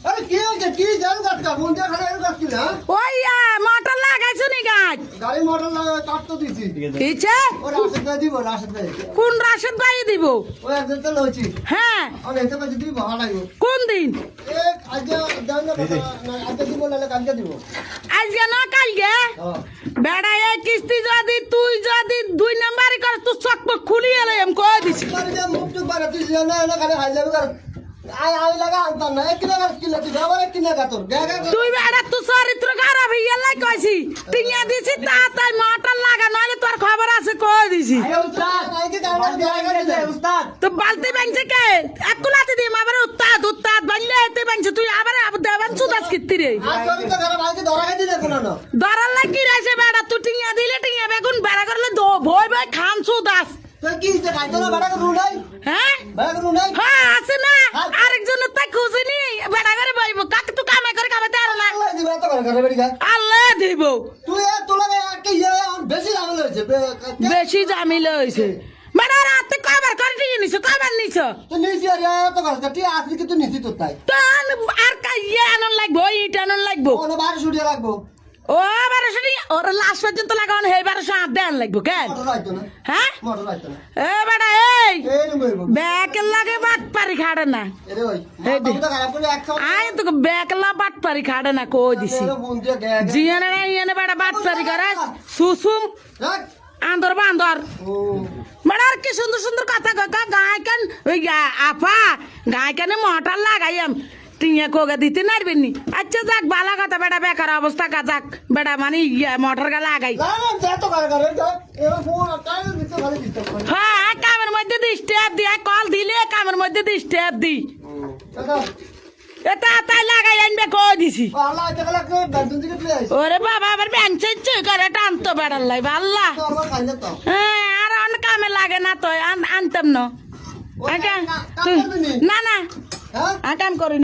আরে কি হচ্ছে কি জানো গাছ কা কোন জায়গা খালি গাছ কি না ওই মোটর লাগাইছো নি গাছ গাড়ি মোটর কাট তো দিছি কিছে ও রাশদ ভাই দিব রাশদ ভাই কোন রাশেদ ভাই দিব ও একজন তো লইছি হ্যাঁ আর এতে কাছে দিব ভাড়া লাগবে কোন দিন এক আজ জানো আজ দিব না কালকে দিব আজকে না কালকে হ্যাঁ বেড়া এই কিস্তি যদি 2 নাম্বারই কর তুই চক খুলি এলে এম কই দিছি মার যে মুখ টুক বারে তুই জানা না খালি হাই যাবে কর আই লাগা আনতাম না এক কিলো কিলো তুই আবার এক কিলো কাতর গাগা তুই বেড়া তুই চরিত্র খারাপ হইয়া লাই কইছি টিঙা দিছি তাই মোটর লাগা নইলে তোর খবর আছে কই দিছি উস্তাদ আইকে কামড় জায়গা দে উস্তাদ তো বালতি বাংছে কে একুলাতে দি আবার উস্তাদ বানলে এতে বাংছে তুই আবার দেবান সুদাস কিত্তি রে আর তোর তো খারাপ আইকে ধরা খাই দিলে কোন না দরার লাগি রাইছে বেড়া তুই টিঙা দিলে টিঙা বেগুন বেড়া করলে ভয় ভয় খান সুদাস তুই কি যে খাইতো না বাড়া করু নাই হ্যাঁ বাড়া করু নাই হ্যাঁ আছে না আরেকজনের তাই খুঁজিনি বেড়া করে বইব কাকে তুই কামে করে খাবে আর না আল্লাহ দিবে তো করে বেড়ি গা আল্লাহ দিব তুই এ তোলা কি বেশি দাম লইছে বেশি জামিল হইছে বেড়া রাতে কবার করে দিয়ে নিছ কবার নিছ তুই নিছি আরে তো করে তুই আসলি কি তুই নিছি তো তাই তো আর কাইয়া আনন লাগবো ইট আনন লাগবো কোন 12 ছুটি রাখবো ও 1200 ওর লাস্ট পর্যন্ত লাগান হে 1200 হাত দেন লাগবো কেন মোটর রাইতো না হ্যাঁ মোটর রাইতো না এ বেড়া এই এই নমইব ব্যাক লাগে বাট পারি খাড়ে না এরে ওই এই দে। মাথা খারাপ করে 100 আয় তো ব্যাকলা বাট পারি খাড়ে না কই দিছি এরে বন দিয়ে গে জিয়ানে না ইয়ানে বেড়া বাট পারি করে সুসুম রাখ আন্দর বান্দর ও বেড়া আর কি সুন্দর সুন্দর কথা কয় গায় কান ওই আপা গায় কানে মোটর লাগাইম টিয়া কোগা দিতে নারবেন নি আচ্ছা যাক বালা কথা বেটা বেকার অবস্থা কা যাক বেটা মানে মোটর গা লাগাই না না যা তো করে এরা ফোন কাই দিতে ভালো দিতে হ্যাঁ কামের মধ্যে দি স্টেপ দি কল দিলে কামের মধ্যে দি স্টেপ দি দাদা এটা তাই লাগাই আনবে কই দিছি আল্লাহ এটা কলা কে বেতন দিকে তুই আইছ ওরে বাবা আবার বেঞ্চে করে টানতো বেড়ার লাই আল্লাহ তো আমার খাই না তো হ্যাঁ আর অন্য কামে লাগে না তো আনতাম না না না হ্যাঁ কাম করি